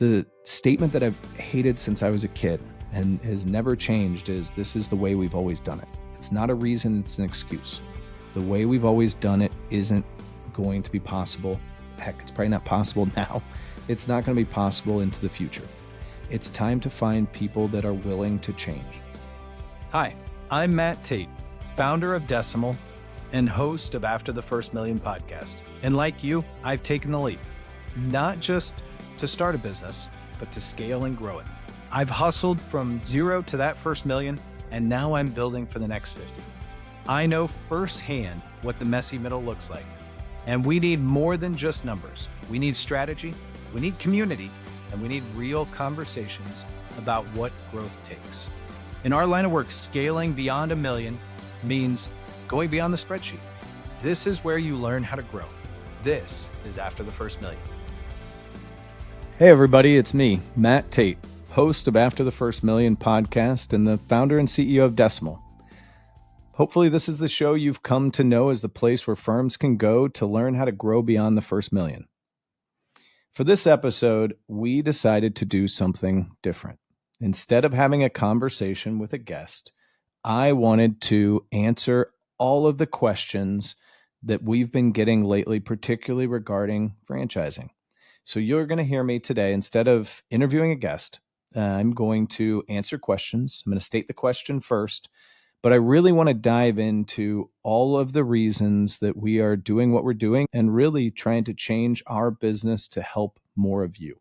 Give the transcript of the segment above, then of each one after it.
The statement that I've hated since I was a kid and has never changed is this is the way we've always done it. It's not a reason, it's an excuse. The way we've always done it isn't going to be possible. Heck, it's probably not possible now. It's not going to be possible into the future. It's time to find people that are willing to change. Hi, I'm Tait, founder of Decimal and host of After the First Million podcast. And like you, I've taken the leap, not just to start a business, but to scale and grow it. I've hustled from zero to that first million, and now I'm building for the next 50. I know firsthand what the messy middle looks like. And we need more than just numbers. We need strategy, we need community, and we need real conversations about what growth takes. In our line of work, scaling beyond $1 million means going beyond the spreadsheet. This is where you learn how to grow. This is After the First Million. Hey everybody, it's me, Tait, host of After the First Million podcast and the founder and CEO of Decimal. Hopefully this is the show you've come to know as the place where firms can go to learn how to grow beyond the first million. For this episode, we decided to do something different. Instead of having a conversation with a guest, I wanted to answer all of the questions that we've been getting lately, particularly regarding franchising. So you're going to hear me today, instead of interviewing a guest, I'm going to answer questions. I'm going to state the question first, but I really want to dive into all of the reasons that we are doing what we're doing and really trying to change our business to help more of you.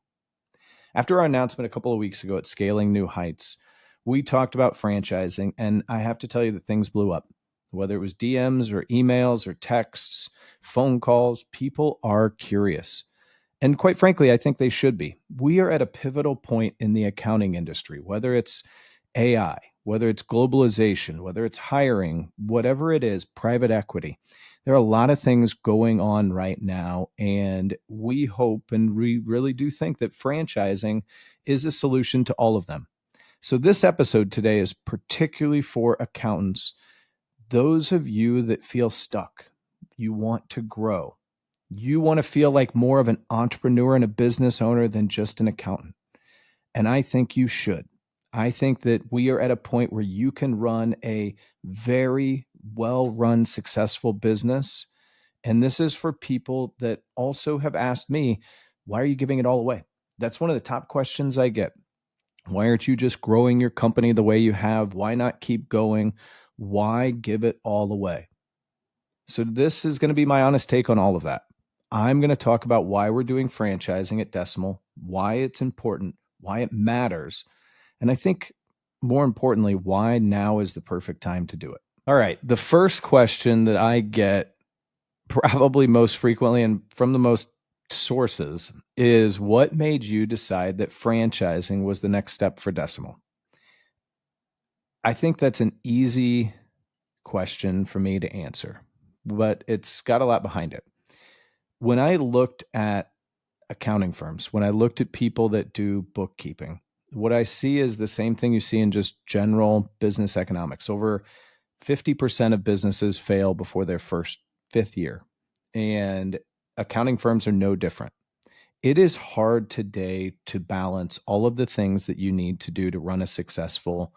After our announcement a couple of weeks ago at Scaling New Heights, we talked about franchising, and I have to tell you that things blew up. Whether it was DMs or emails or texts, phone calls, people are curious. And quite frankly, I think they should be. We are at a pivotal point in the accounting industry, whether it's AI, whether it's globalization, whether it's hiring, whatever it is, private equity. There are a lot of things going on right now, and we hope and we really do think that franchising is a solution to all of them. So this episode today is particularly for accountants, those of you that feel stuck, you want to grow. You want to feel like more of an entrepreneur and a business owner than just an accountant. And I think you should. I think that we are at a point where you can run a very well-run, successful business. And this is for people that also have asked me, why are you giving it all away? That's one of the top questions I get. Why aren't you just growing your company the way you have? Why not keep going? Why give it all away? So this is going to be my honest take on all of that. I'm going to talk about why we're doing franchising at Decimal, why it's important, why it matters, and I think more importantly, why now is the perfect time to do it. All right, the first question that I get probably most frequently and from the most sources is, what made you decide that franchising was the next step for Decimal? I think that's an easy question for me to answer, but it's got a lot behind it. When I looked at accounting firms, when I looked at people that do bookkeeping, what I see is the same thing you see in just general business economics. Over 50% of businesses fail before their fifth year, and accounting firms are no different. It is hard today to balance all of the things that you need to do to run a successful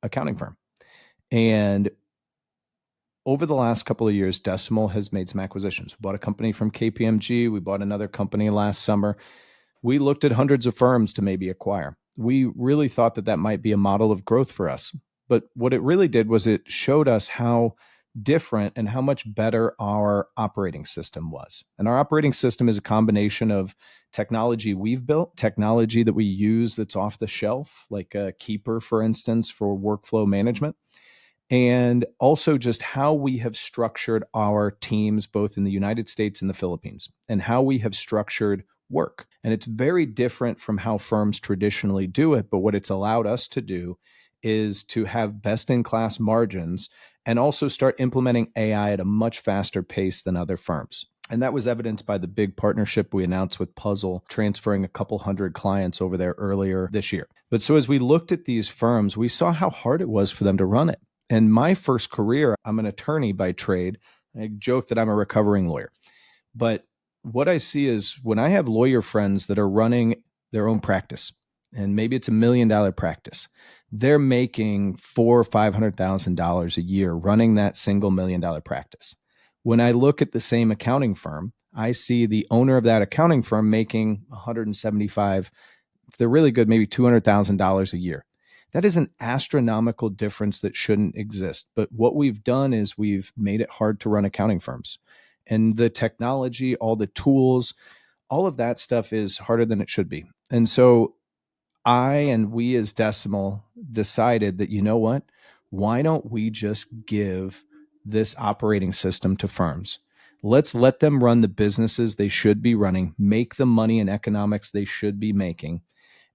accounting firm. And over the last couple of years, Decimal has made some acquisitions. We bought a company from KPMG. We bought another company last summer. We looked at hundreds of firms to maybe acquire. We really thought that that might be a model of growth for us. But what it really did was it showed us how different and how much better our operating system was. And our operating system is a combination of technology we've built, technology that we use that's off the shelf, like a Keeper, for instance, for workflow management, and also just how we have structured our teams, both in the United States and the Philippines, and how we have structured work. And it's very different from how firms traditionally do it. But what it's allowed us to do is to have best-in-class margins and also start implementing AI at a much faster pace than other firms. And that was evidenced by the big partnership we announced with Puzzle, transferring a couple hundred clients over there earlier this year. But so as we looked at these firms, we saw how hard it was for them to run it. In my first career, I'm an attorney by trade. I joke that I'm a recovering lawyer. But what I see is when I have lawyer friends that are running their own practice, and maybe it's $1 million practice. They're making $400,000 or $500,000 a year running that single $1 million practice. When I look at the same accounting firm, I see the owner of that accounting firm making 175, if they're really good, maybe $200,000 a year. That is an astronomical difference that shouldn't exist. But what we've done is we've made it hard to run accounting firms. And the technology, all the tools, all of that stuff is harder than it should be. And so we as Decimal decided that, you know what? Why don't we just give this operating system to firms? Let's let them run the businesses they should be running, make the money and economics they should be making,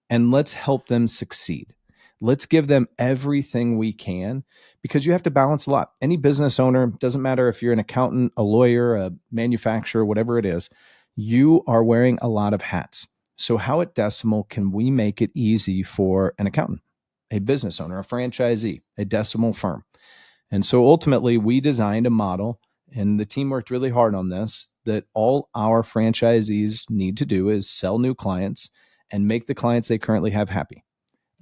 and let's help them succeed. Let's give them everything we can, because you have to balance a lot. Any business owner, doesn't matter if you're an accountant, a lawyer, a manufacturer, whatever it is, you are wearing a lot of hats. So how at Decimal can we make it easy for an accountant, a business owner, a franchisee, a Decimal firm? And so ultimately we designed a model, and the team worked really hard on this, that all our franchisees need to do is sell new clients and make the clients they currently have happy.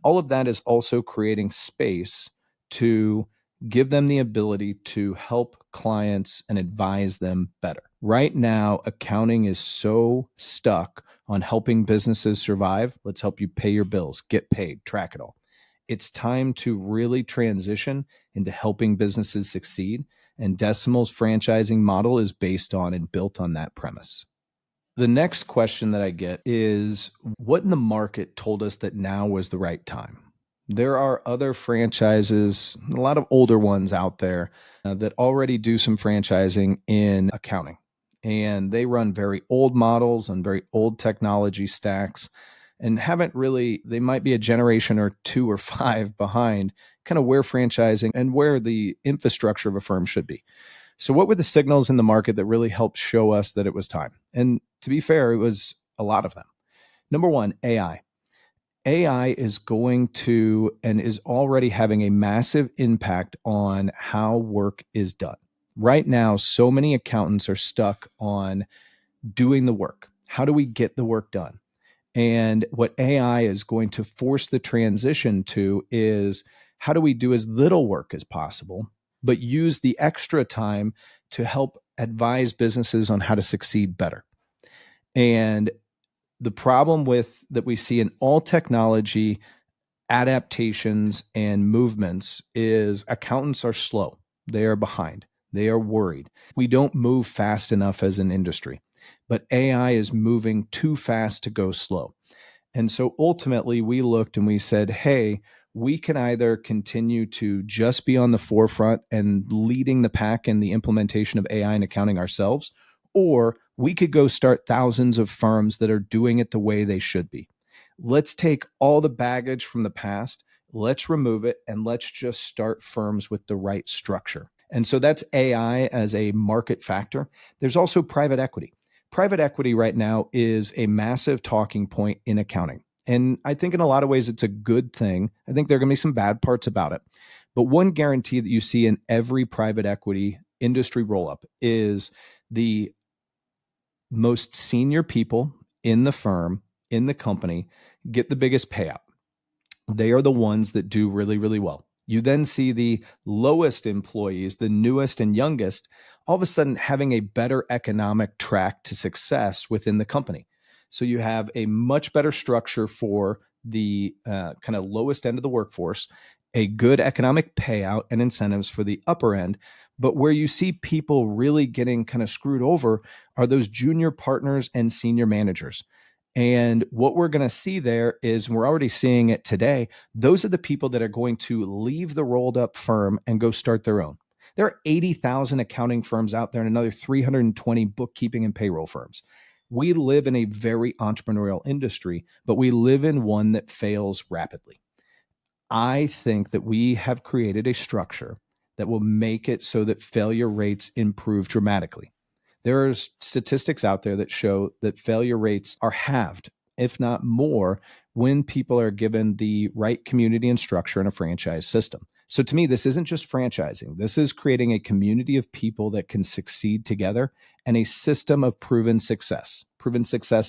All of that is also creating space to give them the ability to help clients and advise them better. Right now, accounting is so stuck on helping businesses survive. Let's help you pay your bills, get paid, track it all. It's time to really transition into helping businesses succeed. And Decimal's franchising model is based on and built on that premise. The next question that I get is, what in the market told us that now was the right time? There are other franchises, a lot of older ones out there that already do some franchising in accounting. And they run very old models and very old technology stacks and haven't really, they might be a generation or two or five behind kind of where franchising and where the infrastructure of a firm should be. So, what were the signals in the market that really helped show us that it was time? And to be fair, it was a lot of them. Number one, AI. AI is going to and is already having a massive impact on how work is done. Right now, so many accountants are stuck on doing the work. How do we get the work done? And what AI is going to force the transition to is, how do we do as little work as possible, but use the extra time to help advise businesses on how to succeed better? And the problem with that we see in all technology adaptations and movements is accountants are slow. They are behind. They are worried. We don't move fast enough as an industry, but AI is moving too fast to go slow. And so ultimately, we looked and we said, hey, we can either continue to just be on the forefront and leading the pack in the implementation of AI and accounting ourselves, or we could go start thousands of firms that are doing it the way they should be. Let's take all the baggage from the past, let's remove it, and let's just start firms with the right structure. And so that's AI as a market factor. There's also private equity. Private equity right now is a massive talking point in accounting. And I think in a lot of ways, it's a good thing. I think there are going to be some bad parts about it. But one guarantee that you see in every private equity industry roll up is the most senior people in the firm, in the company, get the biggest payout. They are the ones that do really, really well. You then see the lowest employees, the newest and youngest, all of a sudden having a better economic track to success within the company. So you have a much better structure for the kind of lowest end of the workforce, a good economic payout and incentives for the upper end. But where you see people really getting kind of screwed over are those junior partners and senior managers. And what we're going to see there is, and we're already seeing it today, those are the people that are going to leave the rolled up firm and go start their own. There are 80,000 accounting firms out there and another 320 bookkeeping and payroll firms. We live in a very entrepreneurial industry, but we live in one that fails rapidly. I think that we have created a structure that will make it so that failure rates improve dramatically. There are statistics out there that show that failure rates are halved, if not more, when people are given the right community and structure in a franchise system. So to me, this isn't just franchising. This is creating a community of people that can succeed together and a system of proven success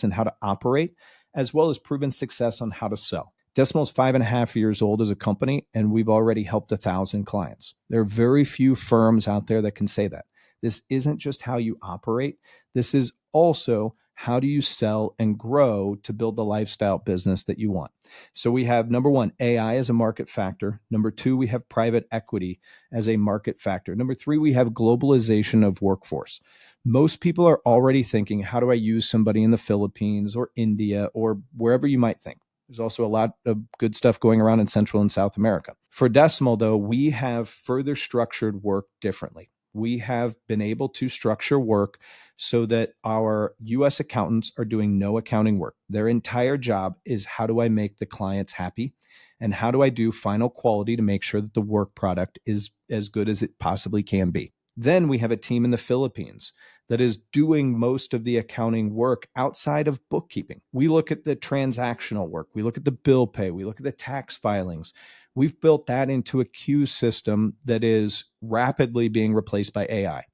in how to operate, as well as proven success on how to sell. Decimal is 5.5 years old as a company, and we've already helped 1,000 clients. There are very few firms out there that can say that. This isn't just how you operate. This is also how do you sell and grow to build the lifestyle business that you want. So we have number one, AI as a market factor. Number two, we have private equity as a market factor. Number three, we have globalization of workforce. Most people are already thinking, how do I use somebody in the Philippines or India or wherever you might think? There's also a lot of good stuff going around in Central and South America. For Decimal, though, we have further structured work differently. We have been able to structure work so that our US accountants are doing no accounting work. Their entire job is how do I make the clients happy? And how do I do final quality to make sure that the work product is as good as it possibly can be? Then we have a team in the Philippines that is doing most of the accounting work outside of bookkeeping. We look at the transactional work, we look at the bill pay, we look at the tax filings. We've built that into a queue system that is rapidly being replaced by AI.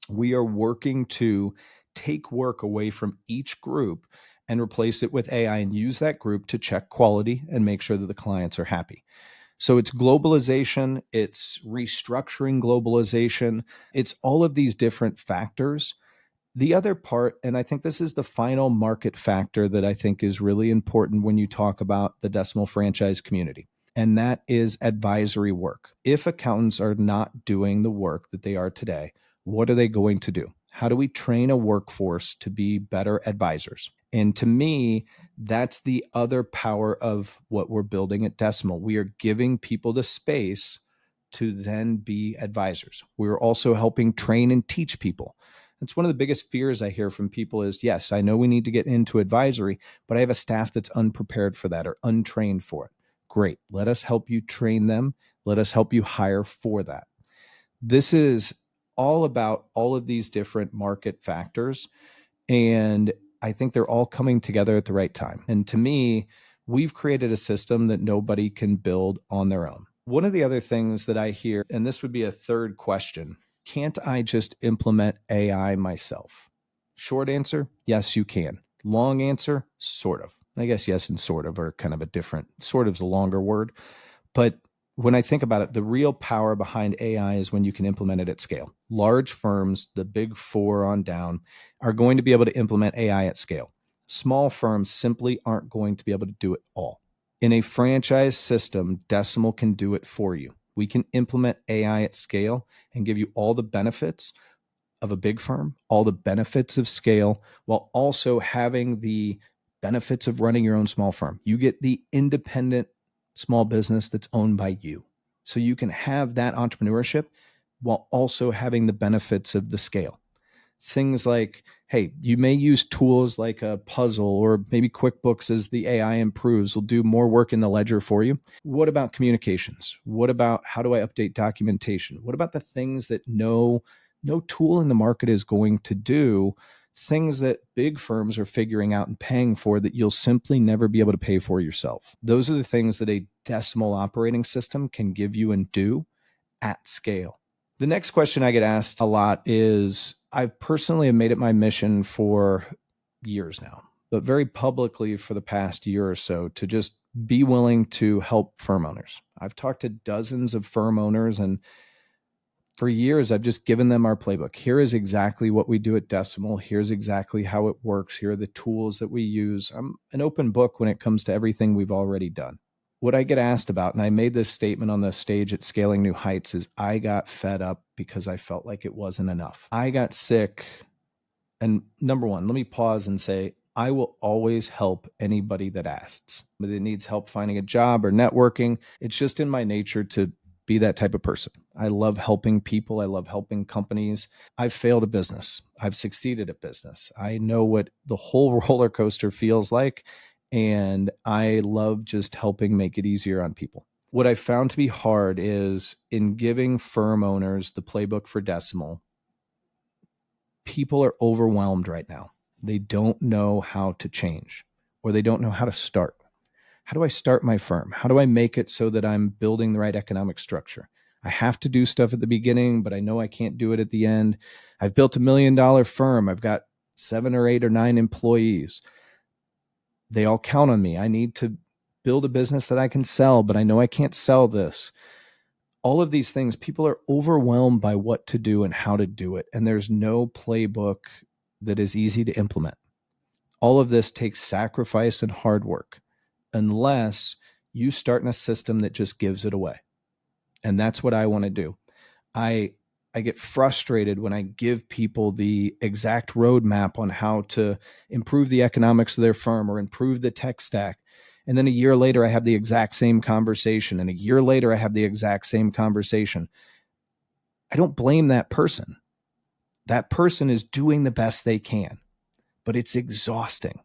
We are working to take work away from each group and replace it with AI and use that group to check quality and make sure that the clients are happy. So it's globalization, it's restructuring globalization, it's all of these different factors. The other part, and I think this is the final market factor that I think is really important when you talk about the Decimal franchise community, and that is advisory work. If accountants are not doing the work that they are today, what are they going to do? How do we train a workforce to be better advisors? And to me, that's the other power of what we're building at Decimal. We are giving people the space to then be advisors. We're also helping train and teach people. That's one of the biggest fears I hear from people is, yes, I know we need to get into advisory, but I have a staff that's unprepared for that or untrained for it. Great. Let us help you train them. Let us help you hire for that. This is all about all of these different market factors. And I think they're all coming together at the right time. And to me, we've created a system that nobody can build on their own. One of the other things that I hear, and this would be a third question, can't I just implement AI myself? Short answer, yes, you can. Long answer, sort of. I guess yes and sort of are kind of a different, sort of is a longer word. But when I think about it, the real power behind AI is when you can implement it at scale. Large firms, the big four on down, are going to be able to implement AI at scale. Small firms simply aren't going to be able to do it all. In a franchise system, Decimal can do it for you. We can implement AI at scale and give you all the benefits of a big firm, all the benefits of scale, while also having the benefits of running your own small firm. You get the independent small business that's owned by you. So you can have that entrepreneurship while also having the benefits of the scale. Things like, hey, you may use tools like a puzzle or maybe QuickBooks as the AI improves will do more work in the ledger for you. What about communications? What about how do I update documentation? What about the things that no tool in the market is going to do? Things that big firms are figuring out and paying for that you'll simply never be able to pay for yourself. Those are the things that a Decimal operating system can give you and do at scale. The next question I get asked a lot is, I've personally have made it my mission for years now, but very publicly for the past year or so, to just be willing to help firm owners. I've talked to dozens of firm owners, and for years, I've just given them our playbook. Here is exactly what we do at Decimal. Here's exactly how it works. Here are the tools that we use. I'm an open book when it comes to everything we've already done. What I get asked about, and I made this statement on the stage at Scaling New Heights, is I got fed up because I felt like it wasn't enough. I got sick. And number one, let me pause and say, I will always help anybody that asks, that needs help finding a job or networking. It's just in my nature to be that type of person. I love helping people. I love helping companies. I've failed at business. I've succeeded at business. I know what the whole roller coaster feels like. And I love just helping make it easier on people. What I found to be hard is in giving firm owners the playbook for Decimal, people are overwhelmed right now. They don't know how to change, or they don't know how to start. How do I start my firm? How do I make it so that I'm building the right economic structure? I have to do stuff at the beginning, but I know I can't do it at the end. I've built $1 million firm. I've got 7 or 8 or 9 employees. They all count on me. I need to build a business that I can sell, but I know I can't sell this. All of these things, people are overwhelmed by what to do and how to do it. And there's no playbook that is easy to implement. All of this takes sacrifice and hard work unless you start in a system that just gives it away. And that's what I want to do. I get frustrated when I give people the exact roadmap on how to improve the economics of their firm or improve the tech stack. And then a year later, I have the exact same conversation. And a year later, I have the exact same conversation. I don't blame that person. That person is doing the best they can, but it's exhausting.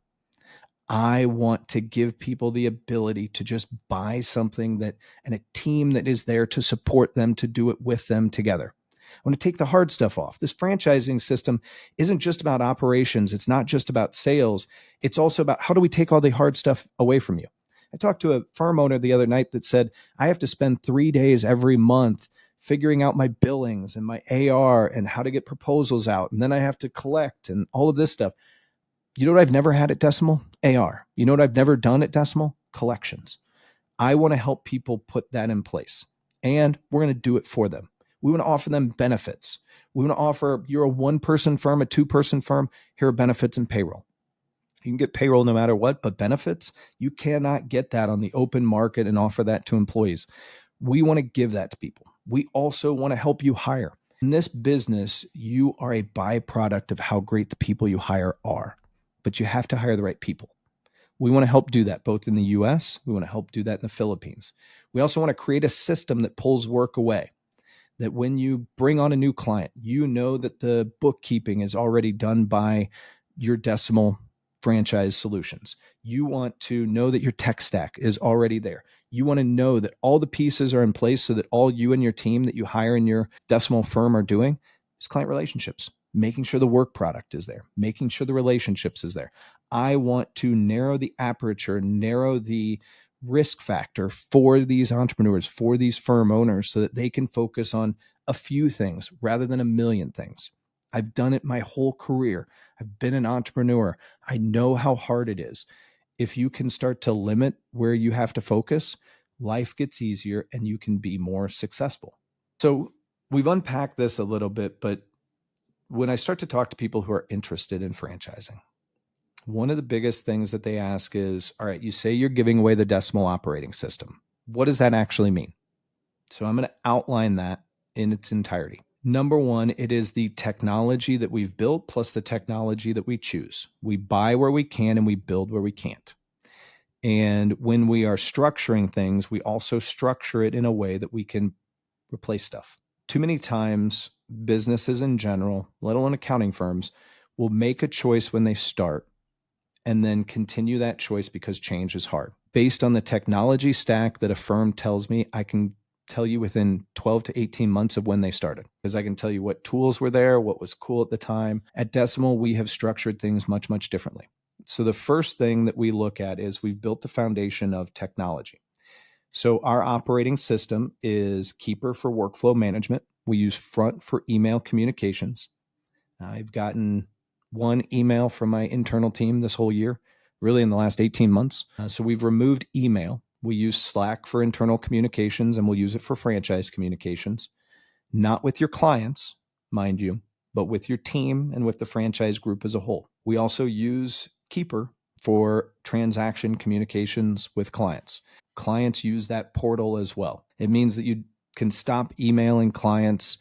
I want to give people the ability to just buy something and a team that is there to support them, to do it with them together. I want to take the hard stuff off. This franchising system isn't just about operations. It's not just about sales. It's also about how do we take all the hard stuff away from you? I talked to a firm owner the other night that said, I have to spend 3 days every month figuring out my billings and my AR and how to get proposals out. And then I have to collect and all of this stuff. You know what I've never had at Decimal? AR. You know what I've never done at Decimal? Collections. I want to help people put that in place, and we're going to do it for them. We want to offer them benefits. We want to offer, you're a one-person firm, a two-person firm, here are benefits and payroll. You can get payroll no matter what, but benefits, you cannot get that on the open market and offer that to employees. We want to give that to people. We also want to help you hire. In this business, you are a byproduct of how great the people you hire are, but you have to hire the right people. We want to help do that both in the US, we want to help do that in the Philippines. We also want to create a system that pulls work away, that when you bring on a new client, you know that the bookkeeping is already done by your Decimal franchise solutions. You want to know that your tech stack is already there. You want to know that all the pieces are in place so that all you and your team that you hire in your Decimal firm are doing is client relationships, making sure the work product is there, making sure the relationships is there. I want to narrow the aperture, narrow the risk factor for these entrepreneurs, for these firm owners, so that they can focus on a few things rather than a million things. I've done it my whole career. I've been an entrepreneur. I know how hard it is. If you can start to limit where you have to focus, life gets easier and you can be more successful. So we've unpacked this a little bit, but when I start to talk to people who are interested in franchising, one of the biggest things that they ask is, all right, you say you're giving away the Decimal operating system. What does that actually mean? So I'm going to outline that in its entirety. Number one, it is the technology that we've built plus the technology that we choose. We buy where we can and we build where we can't. And when we are structuring things, we also structure it in a way that we can replace stuff. Too many times, businesses in general, let alone accounting firms, will make a choice when they start and then continue that choice because change is hard. Based on the technology stack that a firm tells me, I can tell you within 12 to 18 months of when they started, because I can tell you what tools were there, what was cool at the time. At Decimal, we have structured things much, much differently. So the first thing that we look at is we've built the foundation of technology. So our operating system is Keeper for workflow management. We use Front for email communications. I've gotten one email from my internal team this whole year, really in the last 18 months. So we've removed email. We use Slack for internal communications, and we'll use it for franchise communications, not with your clients, mind you, but with your team and with the franchise group as a whole. We also use Keeper for transaction communications with clients. Clients use that portal as well. It means that you can stop emailing clients,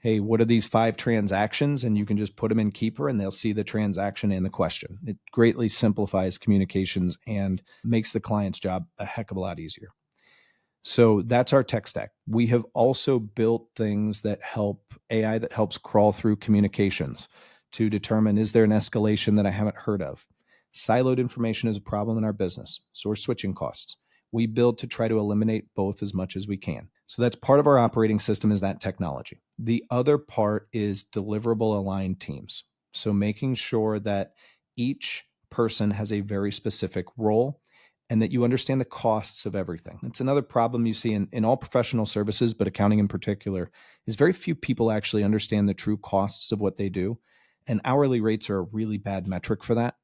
hey, what are these 5 transactions? And you can just put them in Keeper and they'll see the transaction and the question. It greatly simplifies communications and makes the client's job a heck of a lot easier. So that's our tech stack. We have also built things that help AI that helps crawl through communications to determine, is there an escalation that I haven't heard of? Siloed information is a problem in our business, so we're switching costs. We build to try to eliminate both as much as we can. So that's part of our operating system, is that technology. The other part is deliverable aligned teams. So making sure that each person has a very specific role and that you understand the costs of everything. It's another problem you see in all professional services, but accounting in particular, is very few people actually understand the true costs of what they do. And hourly rates are a really bad metric for that.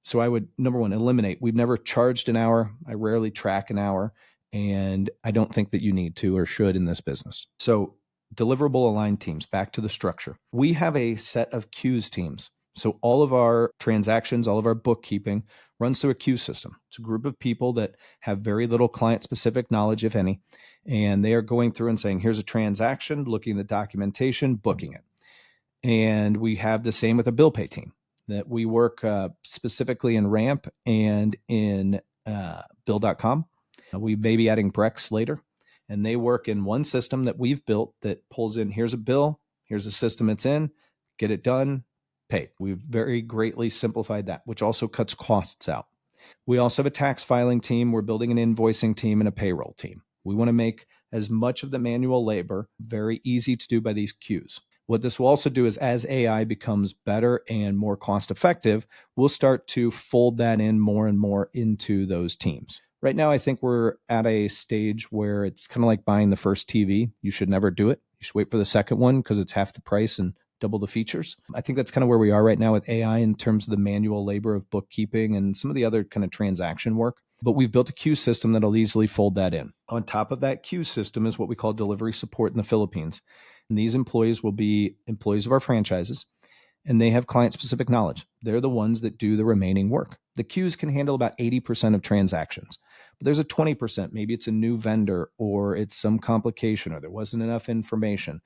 So I would, number one, eliminate. We've never charged an hour. I rarely track an hour. And I don't think that you need to or should in this business. So deliverable aligned teams, back to the structure. We have a set of queues teams. So all of our transactions, all of our bookkeeping runs through a queue system. It's a group of people that have very little client specific knowledge, if any, and they are going through and saying, here's a transaction, looking at the documentation, booking it. And we have the same with a bill pay team that we work specifically in Ramp and in Bill.com. We may be adding Brex later, and they work in one system that we've built that pulls in, here's a bill, here's a system it's in, get it done, pay. We've very greatly simplified that, which also cuts costs out. We also have a tax filing team. We're building an invoicing team and a payroll team. We want to make as much of the manual labor very easy to do by these queues. What this will also do is as AI becomes better and more cost effective, we'll start to fold that in more and more into those teams. Right now, I think we're at a stage where it's kind of like buying the first TV. You should never do it. You should wait for the second one because it's half the price and double the features. I think that's kind of where we are right now with AI in terms of the manual labor of bookkeeping and some of the other kind of transaction work. But we've built a queue system that'll easily fold that in. On top of that queue system is what we call delivery support in the Philippines. And these employees will be employees of our franchises, and they have client specific knowledge. They're the ones that do the remaining work. The queues can handle about 80% of transactions, but there's a 20%. Maybe it's a new vendor or it's some complication or there wasn't enough information.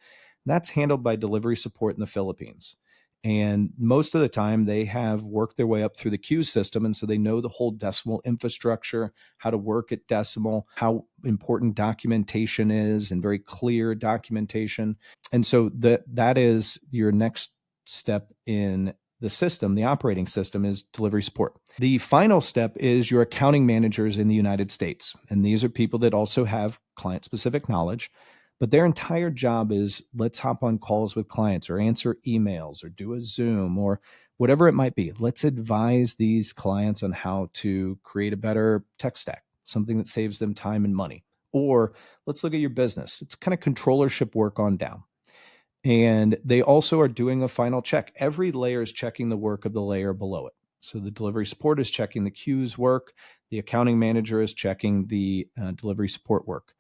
That's handled by delivery support in the Philippines. And most of the time, they have worked their way up through the queue system. And so they know the whole decimal infrastructure, how to work at decimal, how important documentation is, and very clear documentation. And so that is your next step in the system, the operating system, is delivery support. The final step is your accounting managers in the United States. And these are people that also have client specific knowledge. But their entire job is let's hop on calls with clients or answer emails or do a Zoom or whatever it might be. Let's advise these clients on how to create a better tech stack, something that saves them time and money. Or let's look at your business. It's kind of controllership work on down. And they also are doing a final check. Every layer is checking the work of the layer below it. So the delivery support is checking the queues work. The accounting manager is checking the delivery support work.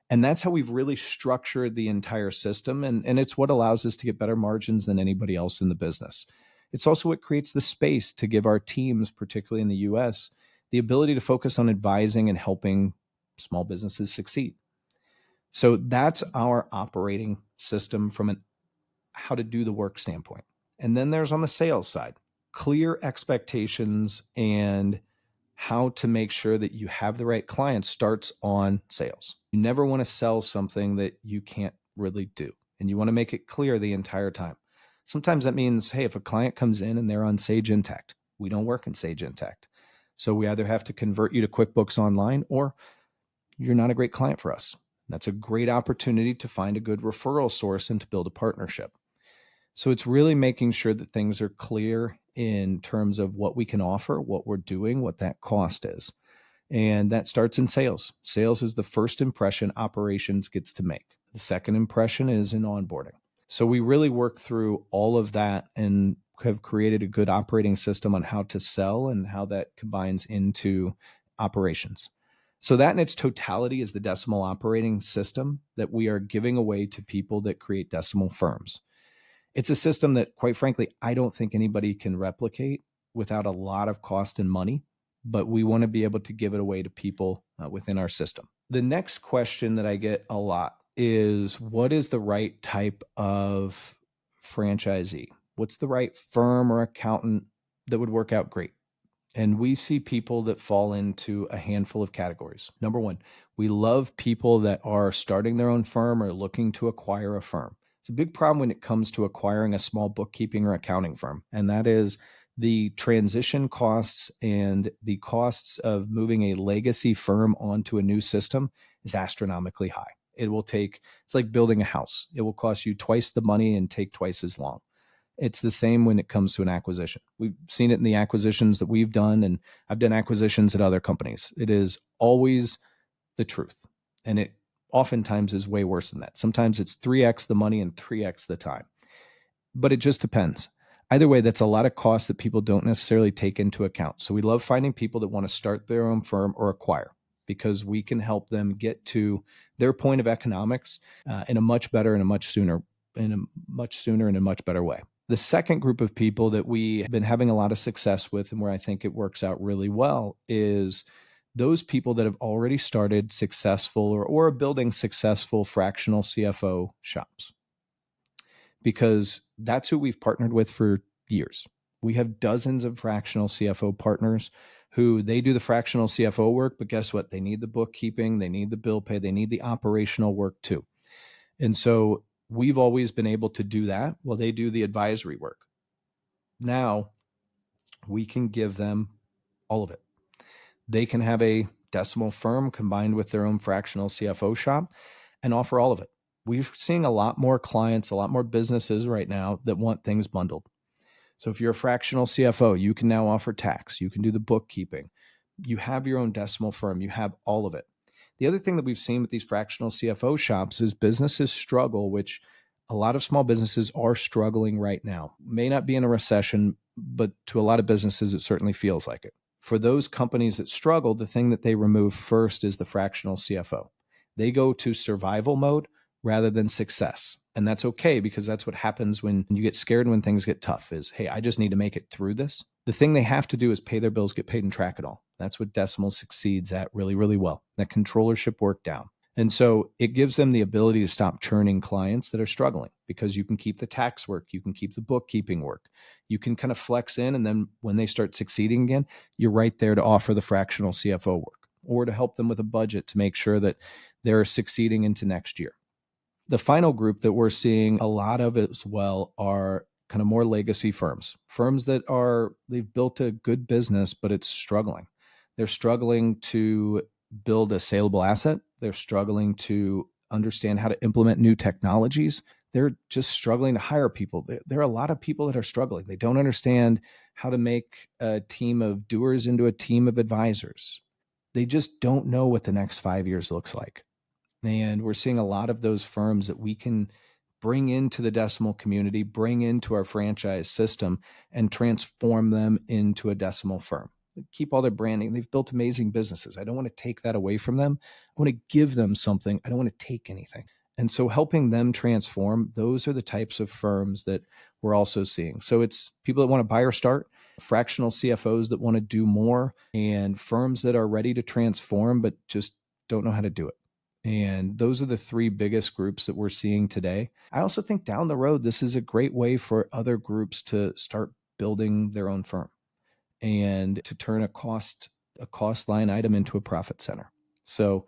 And that's how we've really structured the entire system. And it's what allows us to get better margins than anybody else in the business. It's also what creates the space to give our teams, particularly in the US, the ability to focus on advising and helping small businesses succeed. So that's our operating system from an how to do the work standpoint. And then there's on the sales side, clear expectations and how to make sure that you have the right client starts on sales. You never want to sell something that you can't really do. And you want to make it clear the entire time. Sometimes that means, hey, if a client comes in and they're on Sage Intacct, we don't work in Sage Intacct. So we either have to convert you to QuickBooks Online or you're not a great client for us. That's a great opportunity to find a good referral source and to build a partnership. So it's really making sure that things are clear in terms of what we can offer, what we're doing, what that cost is. And that starts in sales. Sales is the first impression operations gets to make. The second impression is in onboarding. So we really work through all of that and have created a good operating system on how to sell and how that combines into operations. So that in its totality is the decimal operating system that we are giving away to people that create decimal firms. It's a system that, quite frankly, I don't think anybody can replicate without a lot of cost and money, but we want to be able to give it away to people within our system. The next question that I get a lot is what is the right type of franchisee? What's the right firm or accountant that would work out great? And we see people that fall into a handful of categories. Number one, we love people that are starting their own firm or looking to acquire a firm. It's a big problem when it comes to acquiring a small bookkeeping or accounting firm, and that is the transition costs and the costs of moving a legacy firm onto a new system is astronomically high. It will take, it's like building a house. It will cost you twice the money and take twice as long. It's the same when it comes to an acquisition. We've seen it in the acquisitions that we've done, and I've done acquisitions at other companies. It is always the truth. And it oftentimes is way worse than that. Sometimes it's 3x the money and 3x the time. But it just depends. Either way, that's a lot of costs that people don't necessarily take into account. So we love finding people that want to start their own firm or acquire, because we can help them get to their point of economics in a much better and a much sooner, in a much sooner and a much better way. The second group of people that we have been having a lot of success with, and where I think it works out really well, is those people that have already started successful or are building successful fractional CFO shops, because that's who we've partnered with for years. We have dozens of fractional CFO partners who they do the fractional CFO work, but guess what? They need the bookkeeping, they need the bill pay, they need the operational work too. And so we've always been able to do that while they do the advisory work. Now we can give them all of it. They can have a decimal firm combined with their own fractional CFO shop and offer all of it. We're seeing a lot more clients, a lot more businesses right now that want things bundled. So if you're a fractional CFO, you can now offer tax, you can do the bookkeeping, you have your own decimal firm, you have all of it. The other thing that we've seen with these fractional CFO shops is businesses struggle, which a lot of small businesses are struggling right now. May not be in a recession, but to a lot of businesses, it certainly feels like it. For those companies that struggle, the thing that they remove first is the fractional CFO. They go to survival mode rather than success. And that's okay, because that's what happens when you get scared when things get tough is, hey, I just need to make it through this. The thing they have to do is pay their bills, get paid, and track it all. That's what Decimal succeeds at really, really well. That controllership work down. And so it gives them the ability to stop churning clients that are struggling, because you can keep the tax work, you can keep the bookkeeping work, you can kind of flex in. And then when they start succeeding again, you're right there to offer the fractional CFO work or to help them with a budget to make sure that they're succeeding into next year. The final group that we're seeing a lot of as well are kind of more legacy firms, firms that they've built a good business, but it's struggling. They're struggling to build a saleable asset. They're struggling to understand how to implement new technologies. They're just struggling to hire people. There are a lot of people that are struggling. They don't understand how to make a team of doers into a team of advisors. They just don't know what the next 5 years looks like. And we're seeing a lot of those firms that we can bring into the decimal community, bring into our franchise system, and transform them into a decimal firm. Keep all their branding. They've built amazing businesses. I don't want to take that away from them. I want to give them something. I don't want to take anything. And so helping them transform, those are the types of firms that we're also seeing. So it's people that want to buy or start, fractional CFOs that want to do more, and firms that are ready to transform but just don't know how to do it. And those are the three biggest groups that we're seeing today. I also think down the road, this is a great way for other groups to start building their own firm and to turn a cost line item into a profit center. So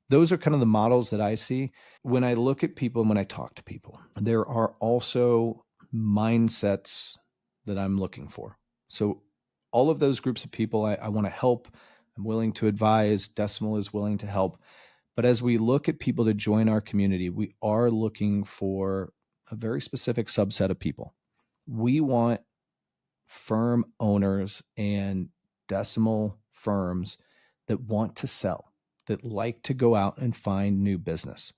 those are kind of the models that I see. When I look at people and when I talk to people, there are also mindsets that I'm looking for. So all of those groups of people, I want to help. I'm willing to advise. Decimal is willing to help. But as we look at people to join our community, we are looking for a very specific subset of people. We want firm owners and decimal firms that want to sell, that like to go out and find new business.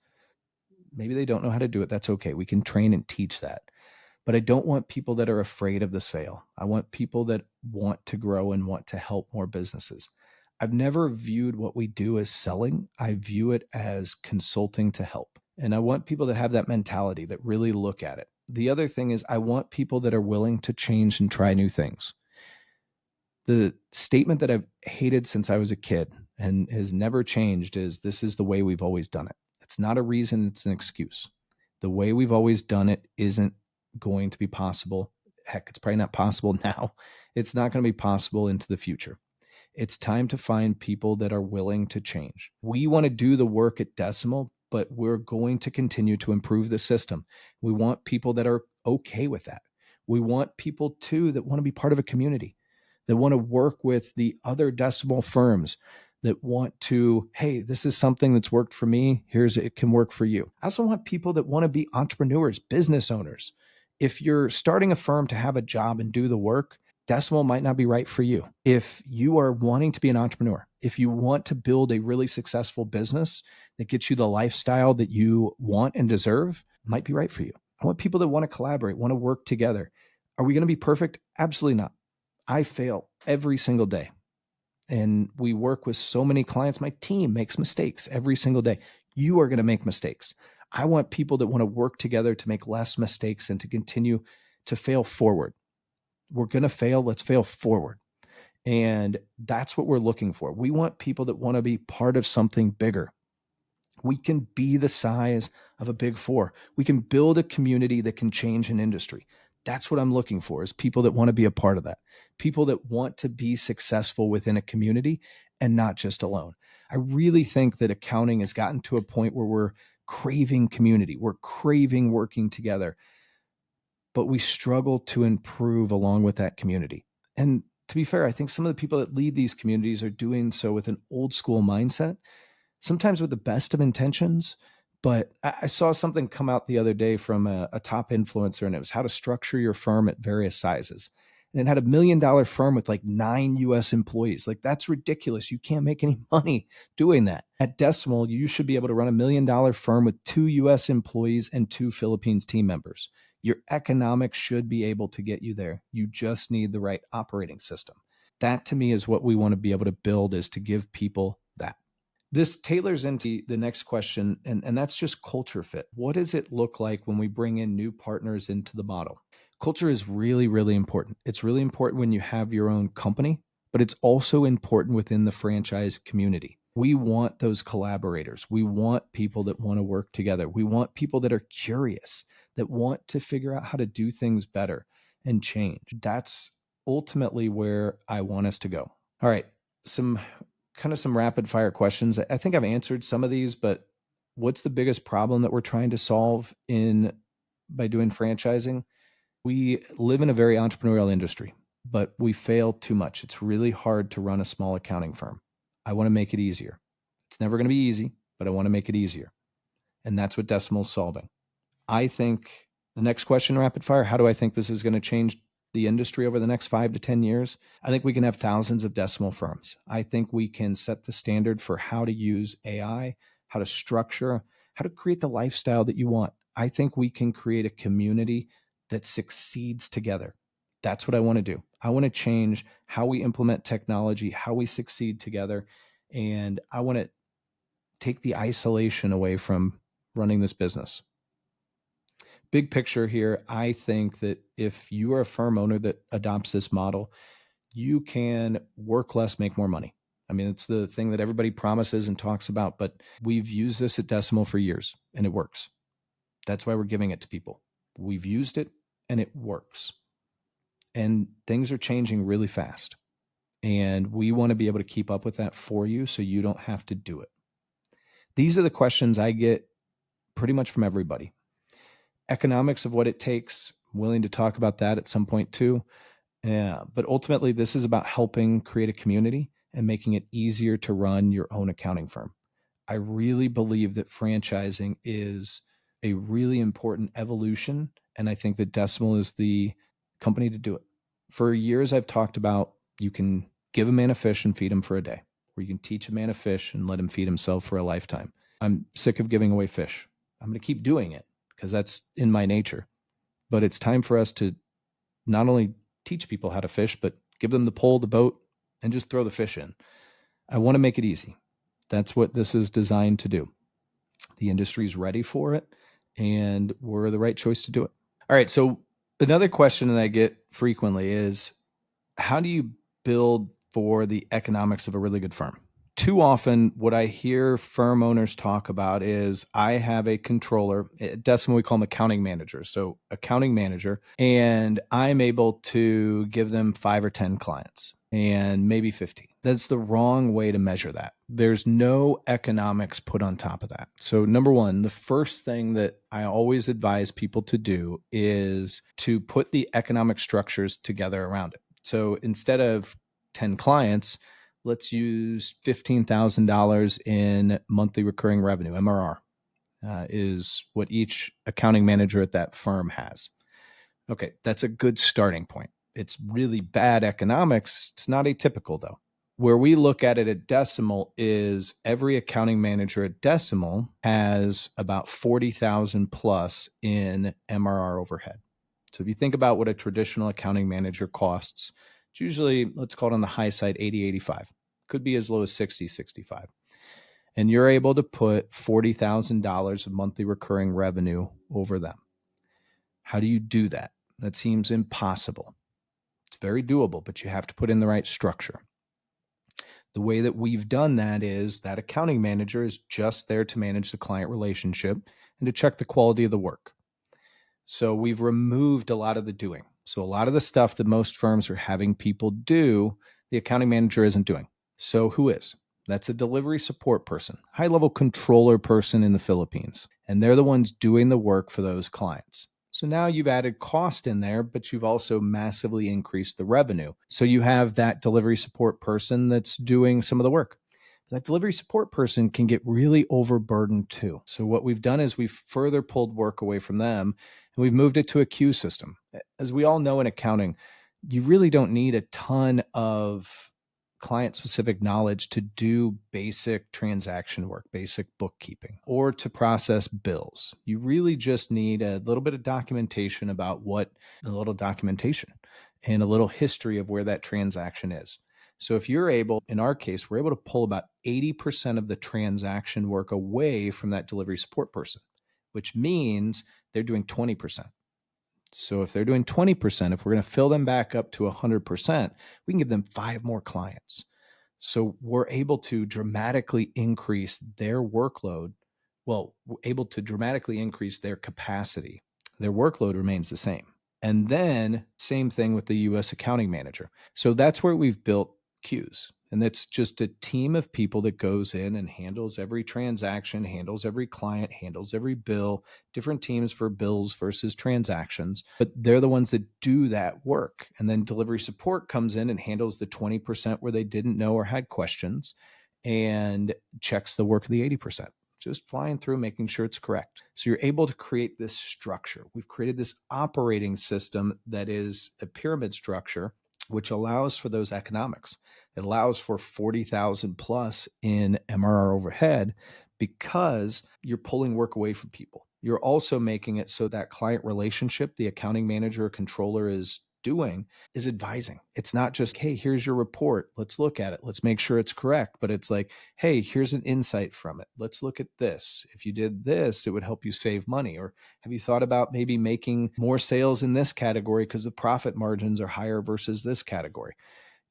Maybe they don't know how to do it. That's okay. We can train and teach that. But I don't want people that are afraid of the sale. I want people that want to grow and want to help more businesses. I've never viewed what we do as selling. I view it as consulting to help. And I want people that have that mentality, that really look at it. The other thing is I want people that are willing to change and try new things. The statement that I've hated since I was a kid and has never changed is this is the way we've always done it. It's not a reason, it's an excuse. The way we've always done it isn't going to be possible. Heck, it's probably not possible now. It's not going to be possible into the future. It's time to find people that are willing to change. We want to do the work at Decimal, but we're going to continue to improve the system. We want people that are okay with that. We want people too that want to be part of a community, that want to work with the other Decimal firms, that want to, hey, this is something that's worked for me. It can work for you. I also want people that want to be entrepreneurs, business owners. If you're starting a firm to have a job and do the work, Decimal might not be right for you. If you are wanting to be an entrepreneur, if you want to build a really successful business that gets you the lifestyle that you want and deserve, might be right for you. I want people that want to collaborate, want to work together. Are we going to be perfect? Absolutely not. I fail every single day. And we work with so many clients. My team makes mistakes every single day. You are going to make mistakes. I want people that want to work together to make less mistakes and to continue to fail forward. We're going to fail. Let's fail forward. And that's what we're looking for. We want people that want to be part of something bigger. We can be the size of a big four. We can build a community that can change an industry. That's what I'm looking for, is people that want to be a part of that, people that want to be successful within a community and not just alone. I really think that accounting has gotten to a point where we're craving community. We're craving working together, but we struggle to improve along with that community. And to be fair, I think some of the people that lead these communities are doing so with an old school mindset, sometimes with the best of intentions. But I saw something come out the other day from a top influencer, and it was how to structure your firm at various sizes. And it had $1 million firm with like 9 US employees. Like, that's ridiculous. You can't make any money doing that. At Decimal, you should be able to run $1 million firm with 2 US employees and 2 Philippines team members. Your economics should be able to get you there. You just need the right operating system. That to me is what we want to be able to build, is to give people that. This tailors into the next question, and that's just culture fit. What does it look like when we bring in new partners into the model? Culture is really, really important. It's really important when you have your own company, but it's also important within the franchise community. We want those collaborators. We want people that want to work together. We want people that are curious, that want to figure out how to do things better and change. That's ultimately where I want us to go. All right, some rapid fire questions. I think I've answered some of these, but what's the biggest problem that we're trying to solve by doing franchising? We live in a very entrepreneurial industry, but we fail too much. It's really hard to run a small accounting firm. I want to make it easier. It's never going to be easy, but I want to make it easier. And that's what Decimal's solving. I think the next question, rapid fire, how do I think this is going to change the industry over the next 5 to 10 years? I think we can have thousands of Decimal firms. I think we can set the standard for how to use AI, how to structure, how to create the lifestyle that you want. I think we can create a community that succeeds together. That's what I want to do. I want to change how we implement technology, how we succeed together. And I want to take the isolation away from running this business. Big picture here, I think that if you are a firm owner that adopts this model, you can work less, make more money. I mean, it's the thing that everybody promises and talks about, but we've used this at Decimal for years and it works. That's why we're giving it to people. We've used it and it works. And things are changing really fast. And we want to be able to keep up with that for you so you don't have to do it. These are the questions I get pretty much from everybody. Economics of what it takes, I'm willing to talk about that at some point too. But ultimately, this is about helping create a community and making it easier to run your own accounting firm. I really believe that franchising is a really important evolution, and I think that Decimal is the company to do it. For years, I've talked about you can give a man a fish and feed him for a day, or you can teach a man a fish and let him feed himself for a lifetime. I'm sick of giving away fish. I'm going to keep doing it because that's in my nature. But it's time for us to not only teach people how to fish, but give them the pole, the boat, and just throw the fish in. I want to make it easy. That's what this is designed to do. The industry's ready for it, and we're the right choice to do it. All right. So another question that I get frequently is, how do you build for the economics of a really good firm? Too often, what I hear firm owners talk about is, I have a controller. At Decimal, we call them accounting managers. So accounting manager, and I'm able to give them 5 or 10 clients and maybe 50. That's the wrong way to measure that. There's no economics put on top of that. So number one, the first thing that I always advise people to do is to put the economic structures together around it. So instead of 10 clients, let's use $15,000 in monthly recurring revenue. MRR is what each accounting manager at that firm has. Okay, that's a good starting point. It's really bad economics. It's not atypical though. Where we look at it at Decimal is every accounting manager at Decimal has about 40,000 plus in MRR overhead. So if you think about what a traditional accounting manager costs, it's usually, let's call it on the high side, 80, 85. Could be as low as 60, 65. And you're able to put $40,000 of monthly recurring revenue over them. How do you do that? That seems impossible. It's very doable, but you have to put in the right structure. The way that we've done that is that accounting manager is just there to manage the client relationship and to check the quality of the work. So we've removed a lot of the doing. So a lot of the stuff that most firms are having people do, the accounting manager isn't doing. So who is? That's a delivery support person, high level controller person in the Philippines. And they're the ones doing the work for those clients. So now you've added cost in there, but you've also massively increased the revenue. So you have that delivery support person that's doing some of the work. That delivery support person can get really overburdened too. So what we've done is we've further pulled work away from them and we've moved it to a queue system. As we all know in accounting, you really don't need a ton of client specific knowledge to do basic transaction work, basic bookkeeping, or to process bills. You really just need a little bit of documentation about a little documentation and a little history of where that transaction is. So if you're able, in our case, we're able to pull about 80% of the transaction work away from that delivery support person, which means they're doing 20%. So if they're doing 20%, if we're going to fill them back up to 100%, we can give them 5 more clients. So we're able to dramatically increase their workload. Well, we're able to dramatically increase their capacity. Their workload remains the same. And then same thing with the US accounting manager. So that's where we've built queues. And that's just a team of people that goes in and handles every transaction, handles every client, handles every bill, different teams for bills versus transactions. But they're the ones that do that work. And then delivery support comes in and handles the 20% where they didn't know or had questions and checks the work of the 80%. Just flying through, making sure it's correct. So you're able to create this structure. We've created this operating system that is a pyramid structure, which allows for those economics. It allows for 40,000 plus in MRR overhead because you're pulling work away from people. You're also making it so that client relationship, the accounting manager or controller is doing, is advising. It's not just, hey, here's your report. Let's look at it. Let's make sure it's correct. But it's like, hey, here's an insight from it. Let's look at this. If you did this, it would help you save money. Or have you thought about maybe making more sales in this category because the profit margins are higher versus this category?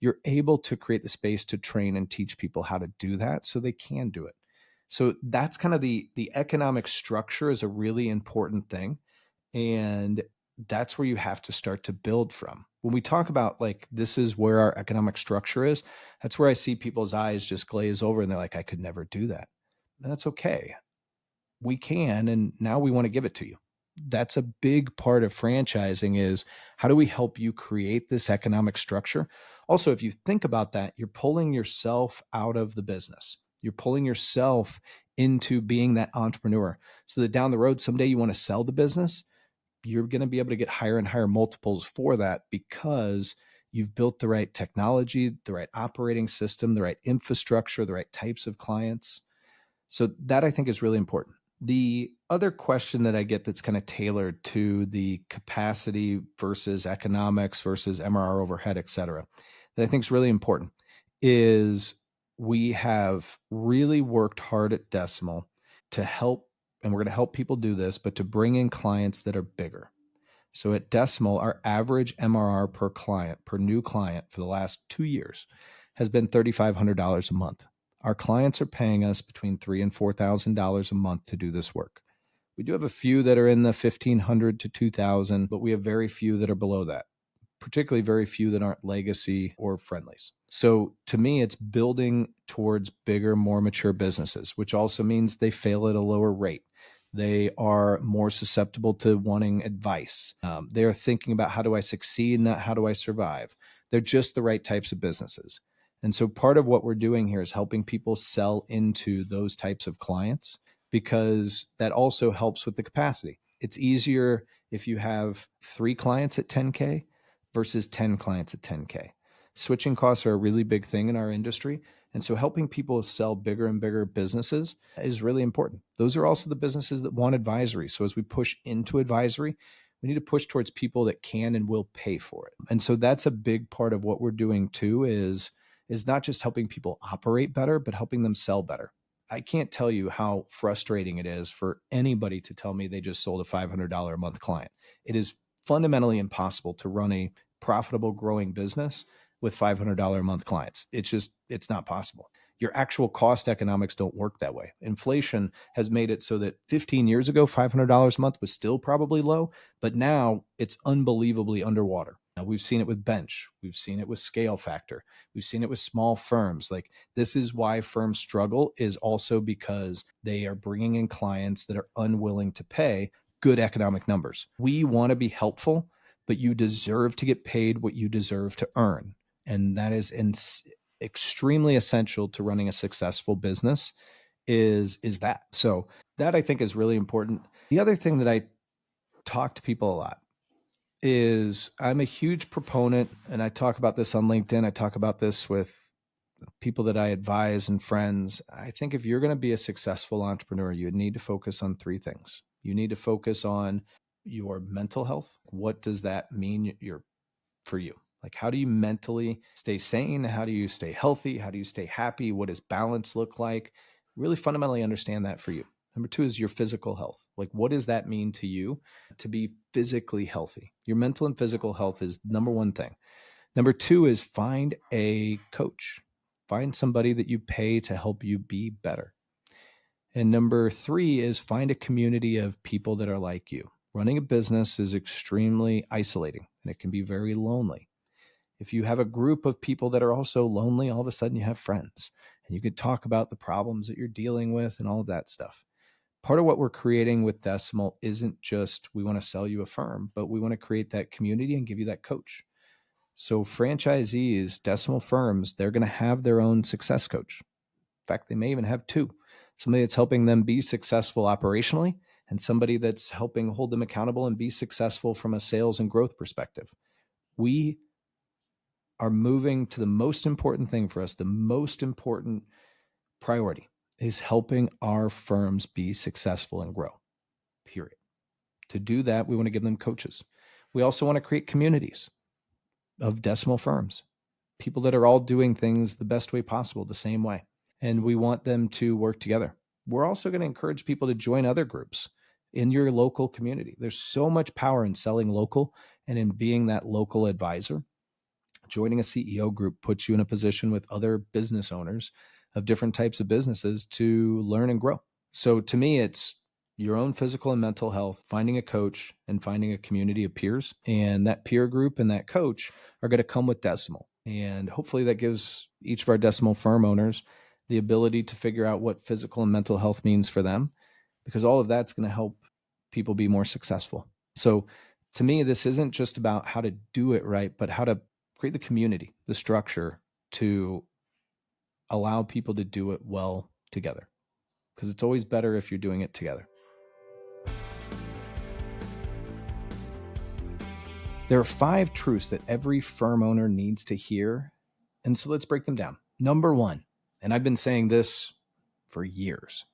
You're able to create the space to train and teach people how to do that so they can do it. So that's kind of the economic structure is a really important thing. And that's where you have to start to build from. When we talk about like, this is where our economic structure is, that's where I see people's eyes just glaze over and they're like, I could never do that. And that's okay. We can, and now we want to give it to you. That's a big part of franchising is how do we help you create this economic structure? Also, if you think about that, you're pulling yourself out of the business. You're pulling yourself into being that entrepreneur so that down the road, someday you want to sell the business, you're going to be able to get higher and higher multiples for that because you've built the right technology, the right operating system, the right infrastructure, the right types of clients. So that I think is really important. The other question that I get that's kind of tailored to the capacity versus economics versus MRR overhead, et cetera, that I think is really important is we have really worked hard at Decimal to help, and we're going to help people do this, but to bring in clients that are bigger. So at Decimal, our average MRR per client, per new client for the last 2 years has been $3,500 a month. Our clients are paying us between $3,000 and $4,000 a month to do this work. We do have a few that are in the $1,500 to $2,000, but we have very few that are below that, particularly very few that aren't legacy or friendlies. So to me, it's building towards bigger, more mature businesses, which also means they fail at a lower rate. They are more susceptible to wanting advice. They are thinking about how do I succeed, not how do I survive. They're just the right types of businesses. And so part of what we're doing here is helping people sell into those types of clients because that also helps with the capacity. It's easier if you have 3 clients at 10K versus 10 clients at 10K. Switching costs are a really big thing in our industry. And so helping people sell bigger and bigger businesses is really important. Those are also the businesses that want advisory. So as we push into advisory, We need to push towards people that can and will pay for it. And so that's a big part of what we're doing too, is not just helping people operate better, but helping them sell better. I can't tell you how frustrating it is for anybody to tell me they just sold a $500 a month client. It is fundamentally impossible to run a profitable growing business with $500 a month clients. It's not possible. Your actual cost economics don't work that way. Inflation has made it so that 15 years ago, $500 a month was still probably low, but now it's unbelievably underwater. Now, we've seen it with Bench. We've seen it with Scale Factor. We've seen it with small firms. Like, this is why firms struggle, is also because they are bringing in clients that are unwilling to pay good economic numbers. We want to be helpful, but you deserve to get paid what you deserve to earn. And that is extremely essential to running a successful business, is that. So that, I think, is really important. The other thing that I talk to people a lot is, I'm a huge proponent, and I talk about this on LinkedIn. I talk about this with people that I advise and friends. I think if you're going to be a successful entrepreneur, you need to focus on three things. You need to focus on your mental health. What does that mean for you? Like, how do you mentally stay sane? How do you stay healthy? How do you stay happy? What does balance look like? Really fundamentally understand that for you. Number two is your physical health. Like, what does that mean to you to be physically healthy? Your mental and physical health is number one thing. Number two is find a coach. Find somebody that you pay to help you be better. And number three is find a community of people that are like you. Running a business is extremely isolating, and it can be very lonely. If you have a group of people that are also lonely, all of a sudden you have friends, and you could talk about the problems that you're dealing with and all of that stuff. Part of what we're creating with Decimal isn't just we want to sell you a firm, but we want to create that community and give you that coach. So franchisees, Decimal firms, they're going to have their own success coach. In fact, they may even have two. Somebody that's helping them be successful operationally, and somebody that's helping hold them accountable and be successful from a sales and growth perspective. We are moving to the most important thing for us. The most important priority is helping our firms be successful and grow, period. To do that, we want to give them coaches. We also want to create communities of Decimal firms, people that are all doing things the best way possible, the same way. And we want them to work together. We're also going to encourage people to join other groups in your local community. There's so much power in selling local and in being that local advisor. Joining a CEO group puts you in a position with other business owners of different types of businesses to learn and grow. So to me, it's your own physical and mental health, finding a coach, and finding a community of peers. And that peer group and that coach are going to come with Decimal. And hopefully that gives each of our Decimal firm owners the ability to figure out what physical and mental health means for them, because all of that's going to help people be more successful. So to me, this isn't just about how to do it right, but how to create the community, the structure to allow people to do it well together. Because it's always better if you're doing it together. There are 5 truths that every firm owner needs to hear. And so let's break them down. Number 1, and I've been saying this for years,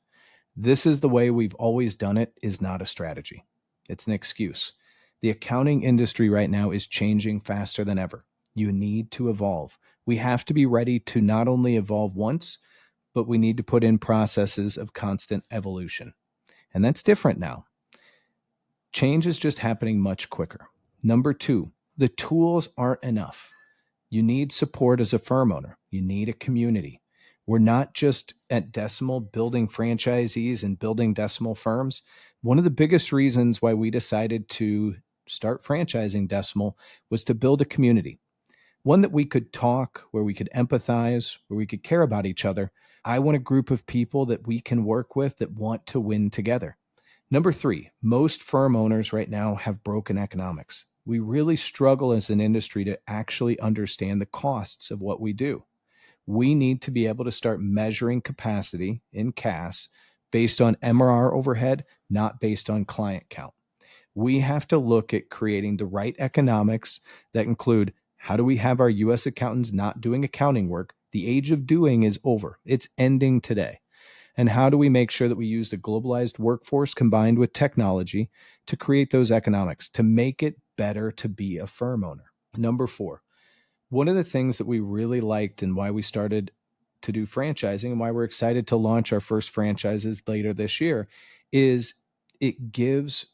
this is the way we've always done it is not a strategy. It's an excuse. The accounting industry right now is changing faster than ever. You need to evolve. We have to be ready to not only evolve once, but we need to put in processes of constant evolution. And that's different now. Change is just happening much quicker. Number 2, the tools aren't enough. You need support as a firm owner. You need a community. We're not just at Decimal building franchisees and building Decimal firms. One of the biggest reasons why we decided to start franchising Decimal was to build a community. One that we could talk, where we could empathize, where we could care about each other. I want a group of people that we can work with that want to win together. Number 3, most firm owners right now have broken economics. We really struggle as an industry to actually understand the costs of what we do. We need to be able to start measuring capacity in CAS based on MRR overhead, not based on client count. We have to look at creating the right economics that include, how do we have our US accountants not doing accounting work? The age of doing is over. It's ending today. And how do we make sure that we use the globalized workforce combined with technology to create those economics, to make it better to be a firm owner? Number 4, one of the things that we really liked and why we started to do franchising and why we're excited to launch our first franchises later this year is it gives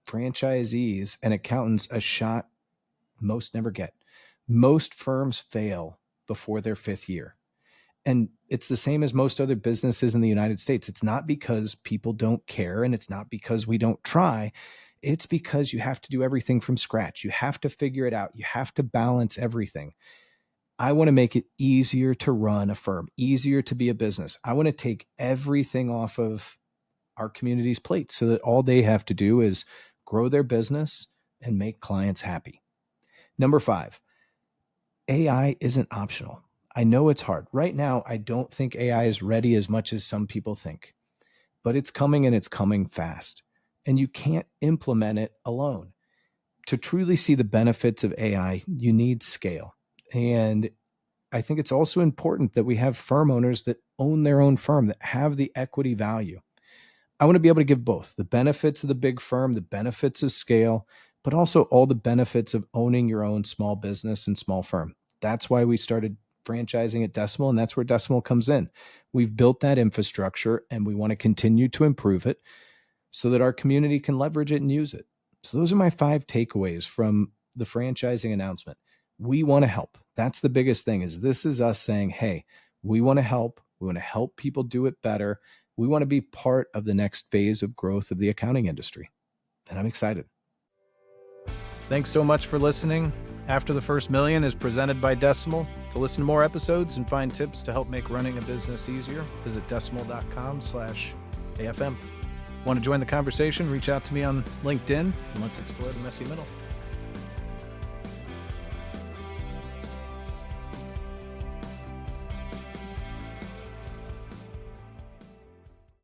franchisees and accountants a shot most never get. Most firms fail before their 5th year. And it's the same as most other businesses in the United States. It's not because people don't care and it's not because we don't try. It's because you have to do everything from scratch. You have to figure it out. You have to balance everything. I want to make it easier to run a firm, easier to be a business. I want to take everything off of our community's plate so that all they have to do is grow their business and make clients happy. Number 5, AI isn't optional. I know it's hard. Right now, I don't think AI is ready as much as some people think, but it's coming and it's coming fast. And you can't implement it alone. To truly see the benefits of AI, you need scale. And I think it's also important that we have firm owners that own their own firm, that have the equity value. I want to be able to give both the benefits of the big firm, the benefits of scale, but also all the benefits of owning your own small business and small firm. That's why we started franchising at Decimal, and that's where Decimal comes in. We've built that infrastructure and we want to continue to improve it so that our community can leverage it and use it. So those are my 5 takeaways from the franchising announcement. We want to help. That's the biggest thing, is this is us saying, hey, we want to help. We want to help people do it better. We want to be part of the next phase of growth of the accounting industry. And I'm excited. Thanks so much for listening. After the First Million is presented by Decimal. To listen to more episodes and find tips to help make running a business easier, visit decimal.com/AFM. Want to join the conversation? Reach out to me on LinkedIn and let's explore the messy middle.